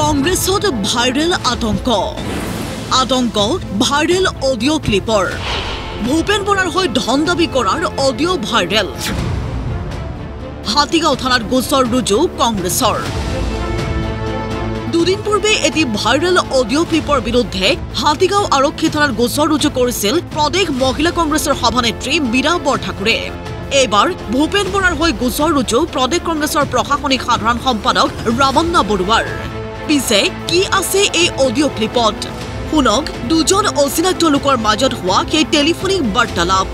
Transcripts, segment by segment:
কংগ্ৰেছত ভাইৰেল আতংক viral audio' ক্লিপৰ Bhupen বৰাৰ হৈ ধন দাবী কৰাৰ অডিঅ' ভাইৰেল হাতীগাঁও থানাত গোচৰ ৰুজু কংগ্ৰেছৰ দুদিন পূৰ্বে এটি ভাইৰেল অডিঅ' ক্লিপৰ বিৰুদ্ধে হাতীগাঁও আৰক্ষী থানাত গোচৰ ৰুজু কৰিছিল প্ৰদেশ মহিলা কংগ্ৰেছৰ সভানেত্ৰী মীৰা বৰঠাকুৰে এইবাৰ ভূপেন বৰাৰ হৈ গোচৰ ৰুজু প্ৰদেশ কংগ্ৰেছৰ প্ৰশাসনিক সাধাৰণ সম্পাদক ৰামন্না বৰুৱাৰ পিছে কি আছে এই অডিঅ' ক্লিপত শুনক দুজন অচিনাক্ত লোকৰ মাজত হোৱা সেই টেলিফোনিক বাৰ্তালাপ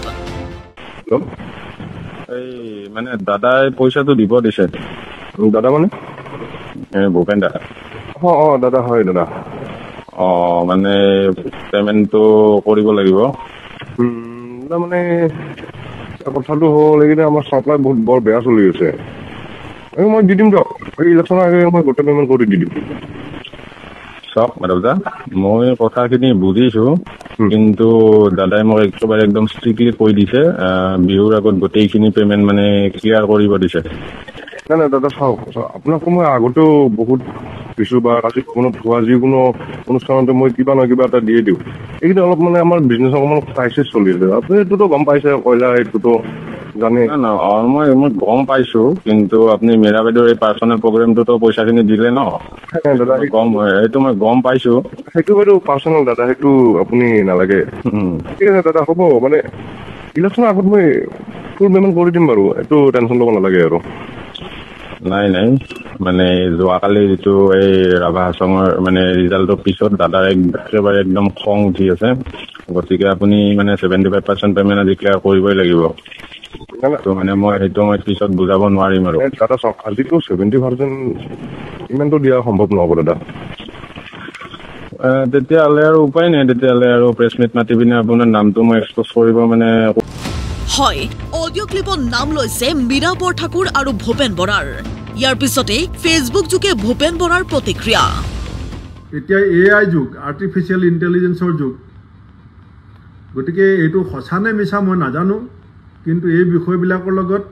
এই মানে দাদাই পইচাটো দিব দিছে দাদা মানে ভূপেন দাদা দাদা হয় দাদা মানে পেমেন্টটো কৰিব লাগিব মানে কথাটো হ'ল এইকেইটা আমাৰ চাপ্লাই বহুত বৰ বেয়া চলি আছে মই দি দিম দিয়ক এই ইলেকশ্যনৰ আগে মই গোটেই পেমেণ্ট কৰি দি দিম চাওক দাদা মই কথাখিনি বুজিছো কিন্তু দাদাই মোক একেবাৰে একদম ষ্ট্ৰিক্টলি কৈ দিছে বিহুৰ আগত গোটেইখিনি পেমেণ্ট মানে ক্লিয়াৰ কৰিব দিছে নাই দাদা চাওক আপোনাকো মই আগতেও বহুত কিছু বা আজি কোনো হোৱা যিকোনো অনুষ্ঠানতে মই কিবা নহয় কিবা এটা দিয়ে দিওঁ এইকেইটা অলপ মানে আমাৰ বিজনেছ অকণমান ক্ৰাইচিছ চলি আছে আপুনি এইটোতো গম পাইছে কয়লা এইটোতো জানে মই গম পাইছো কিন্তু আপুনি মীৰা বাইদেউৰ এই পাৰ্চনেল প্ৰগ্ৰেমটোতো পইচাখিনি দিলে ন দাদা গম এইটো মই গম পাইছো সেইটো বাইদেউ পাৰ্চনেল দাদা সেইটো আপুনি নালাগে ঠিক আছে দাদা হ'ব মানে ইলেকশ্যনৰ আগত মই ফুল পেমেণ্ট কৰি দিম বাৰু এইটো টেনশ্যন ল'ব নালাগে আৰু নাই মানে যোৱাকালি যিটো এই ৰাভা হাছঙৰ মানে ৰিজাল্টৰ পিছত দাদাৰ একেবাৰে একদম খং উঠি আছে গতিকে আপুনি মানে 75% পেমেণ্ট আজি ক্লিয়াৰ কৰিবই লাগিব মানে মই সেইটো মই পিছত বুজাব নোৱাৰিম আৰু দাদা চাওক আজিতো 70% ইমানটো দিয়া সম্ভৱ নহ'ব দাদা তেতিয়াহ'লে আৰু উপায় নাই তেতিয়াহ'লে আৰু প্ৰেছ মিট মাতি পিনে আপোনাৰ নামটো মই এক্সপ'জ কৰিব মানে হয় অডিঅ' ক্লিপত নাম লৈছে মীৰা বৰঠাকুৰ আৰু ভূপেন বৰাৰ ইয়াৰ পিছতে ফেচবুক যোগে ভূপেন বৰাৰ প্ৰতিক্ৰিয়া এতিয়া AI যুগ আৰ্টিফিচিয়েল ইণ্টেলিজেন্সৰ যুগ গতিকে এইটো সঁচা নে মিছা মই নাজানো কিন্তু এই বিষয়বিলাকৰ লগত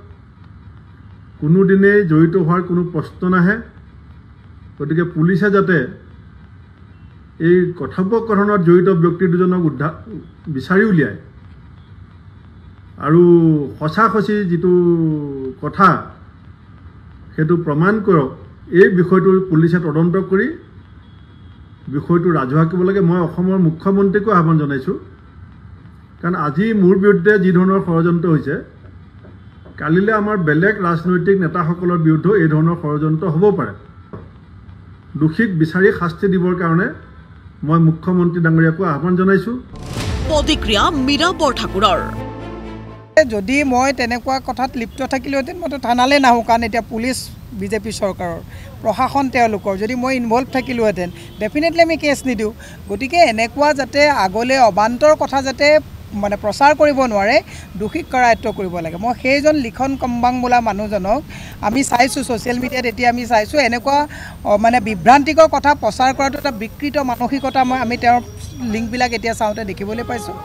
কোনোদিনেই জড়িত হোৱাৰ কোনো প্ৰশ্ন নাহে গতিকে পুলিচে যাতে এই কথোপকথনত জড়িত ব্যক্তি দুজনক বিচাৰি উলিয়ায় আৰু সঁচি যিটো কথা সেইটো প্ৰমাণ কৰক এই বিষয়টো পুলিচে তদন্ত কৰি বিষয়টো ৰাজহুৱা কৰিব লাগে মই অসমৰ মুখ্যমন্ত্ৰীকো আহ্বান জনাইছোঁ কাৰণ আজি মোৰ বিৰুদ্ধে যি ধৰণৰ ষড়যন্ত্ৰ হৈছে কালিলৈ আমাৰ বেলেগ ৰাজনৈতিক নেতাসকলৰ বিৰুদ্ধে এই ধৰণৰ ষড়যন্ত্ৰ হ'ব পাৰে দোষীক বিচাৰি শাস্তি দিবৰ কাৰণে মই মুখ্যমন্ত্ৰী ডাঙৰীয়াকো আহ্বান জনাইছোঁ প্ৰতিক্ৰিয়া মীৰা বৰঠাকুৰৰ যদি মই তেনেকুৱা কথাত লিপ্ত থাকিলোহেঁতেন মইতো থানালৈ নাহোঁ কাৰণ এতিয়া পুলিচ বিজেপি চৰকাৰৰ প্ৰশাসন তেওঁলোকৰ যদি মই ইনভলভ থাকিলোহেঁতেন ডেফিনেটলি আমি কেছ নিদিওঁ গতিকে এনেকুৱা যাতে আগলৈ অবান্তৰ কথা যাতে মানে প্ৰচাৰ কৰিব নোৱাৰে দোষীক কৰায়ত্ব কৰিব লাগে মই সেইজন লিখন কম্বাং বোলা মানুহজনক আমি চাইছোঁ ছ'চিয়েল মিডিয়াত এতিয়া আমি চাইছোঁ এনেকুৱা মানে বিভ্ৰান্তিকৰ কথা প্ৰচাৰ কৰাটো এটা বিকৃত মানসিকতা আমি তেওঁৰ লিংকবিলাক এতিয়া চাওঁতে দেখিবলৈ পাইছোঁ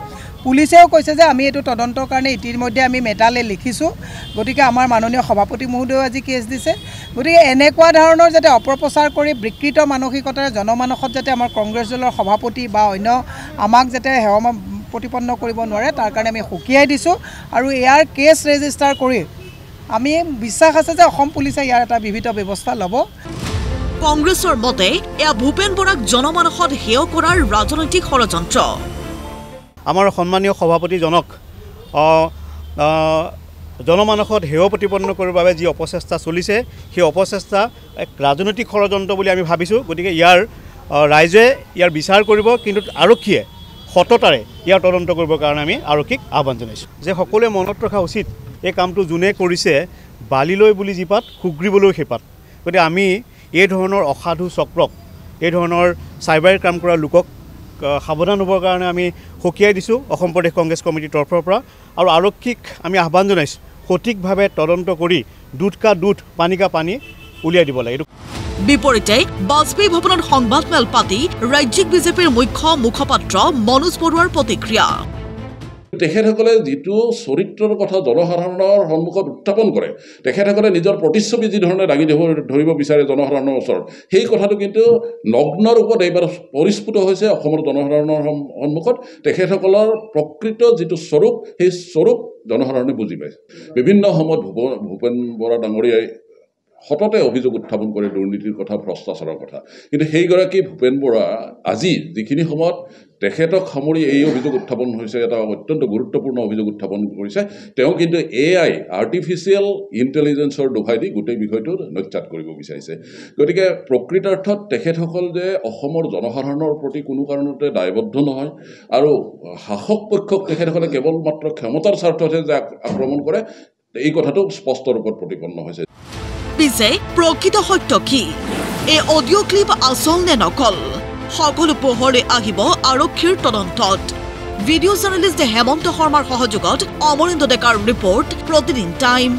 পুলিচেও কৈছে যে আমি এইটো তদন্তৰ কাৰণে ইতিমধ্যে আমি মেটালে লিখিছোঁ গতিকে আমাৰ মাননীয় সভাপতি মহোদয়েও আজি কেছ দিছে গতিকে এনেকুৱা ধৰণৰ যাতে অপপ্ৰচাৰ কৰি বিকৃত মানসিকতাৰে জনমানসত যাতে আমাৰ কংগ্ৰেছ দলৰ সভাপতি বা অন্য আমাক যাতে সেৱা প্ৰতিপন্ন কৰিব নোৱাৰে তাৰ কাৰণে আমি সকীয়াই দিছোঁ আৰু ইয়াৰ কেছ ৰেজিষ্টাৰ কৰি আমি বিশ্বাস আছে যে অসম পুলিচে ইয়াৰ এটা বিহিত ব্যৱস্থা ল'ব কংগ্ৰেছৰ মতে এয়া ভূপেন বৰাক জনমানসত হেয় কৰাৰ ৰাজনৈতিক ষড়যন্ত্ৰ আমাৰ সন্মানীয় সভাপতিজনক জনমানসত হেয় প্ৰতিপন্ন কৰাৰ বাবে যি অপচেষ্টা চলিছে সেই অপচেষ্টা এক ৰাজনৈতিক ষড়যন্ত্ৰ বুলি আমি ভাবিছোঁ গতিকে ইয়াৰ ৰাইজে ইয়াৰ বিচাৰ কৰিব কিন্তু আৰক্ষীয়ে সততাৰে ইয়াৰ তদন্ত কৰিবৰ কাৰণে আমি আৰক্ষীক আহ্বান জনাইছোঁ যে সকলোৱে মনত ৰখা উচিত এই কামটো যোনে কৰিছে বালিলৈ বুলি যি পাত সুগ্ৰীবলৈ সেই পাত গতিকে আমি এই ধৰণৰ অসাধু চক্ৰক এই ধৰণৰ চাইবাৰ কাম কৰা লোকক সাৱধান হ'বৰ কাৰণে আমি সকীয়াই দিছোঁ অসম প্ৰদেশ কংগ্ৰেছ কমিটিৰ তৰফৰ পৰা আৰু আৰক্ষীক আমি আহ্বান জনাইছোঁ সঠিকভাৱে তদন্ত কৰি দুধ কা দুধ পানী কা পানী উলিয়াই দিব লাগে বিপৰীতে বাজপেয়ী ভৱনত সংবাদমেল পাতি ৰাজ্যিক বিজেপিৰ মুখ্য মুখপাত্ৰ মনোজ বৰুৱাৰ প্ৰতিক্ৰিয়া তেখেতসকলে যিটো চৰিত্ৰৰ কথা জনসাধাৰণৰ সন্মুখত উত্থাপন কৰে, তেখেতসকলে নিজৰ প্ৰতিচ্ছবি যি ধৰণে দাঙি ধৰিব বিচাৰে জনসাধাৰণৰ ওচৰত, সেই কথাটো কিন্তু নগ্ন ৰূপত এইবাৰ পৰিস্ফুট হৈছে অসমৰ জনসাধাৰণৰ সন্মুখত। তেখেতসকলৰ প্ৰকৃত যিটো স্বৰূপ, সেই স্বৰূপ জনসাধাৰণে বুজি পাইছে। বিভিন্ন সময়ত ভূপেন বৰা ডাঙৰীয়াই সততে অভিযোগ উত্থাপন কৰে দুৰ্নীতিৰ কথা, ভ্ৰষ্টাচাৰৰ কথা, কিন্তু সেইগৰাকী ভূপেন বৰা আজি যিখিনি সময়ত তেখেতক সামৰি এই অভিযোগ উত্থাপন হৈছে, এটা অত্যন্ত গুৰুত্বপূৰ্ণ অভিযোগ উত্থাপন কৰিছে, তেওঁ কিন্তু AI আৰ্টিফিচিয়েল ইণ্টেলিজেঞ্চৰ দোহাই দি গোটেই বিষয়টো নস্যাৎ কৰিব বিচাৰিছে। গতিকে প্ৰকৃতাৰ্থত তেখেতসকল যে অসমৰ জনসাধাৰণৰ প্ৰতি কোনো কাৰণতে দায়বদ্ধ নহয় আৰু শাসক পক্ষক তেখেতসকলে কেৱল মাত্ৰ ক্ষমতাৰ স্বাৰ্থতহে যে আক্ৰমণ কৰে, এই কথাটো স্পষ্ট ৰূপত প্ৰতিপন্ন হৈছে। পিছে প্ৰকৃত সত্য কি? এই অডিঅ' ক্লিপ আচল নে নকল? সকলো পোহৰে আহিব আৰক্ষীৰ তদন্তত। ভিডিঅ' জাৰ্নেলিষ্ট হেমন্ত শৰ্মাৰ সহযোগত অমৰেন্দ্ৰ ডেকাৰ ৰিপৰ্ট, প্ৰতিদিন টাইম।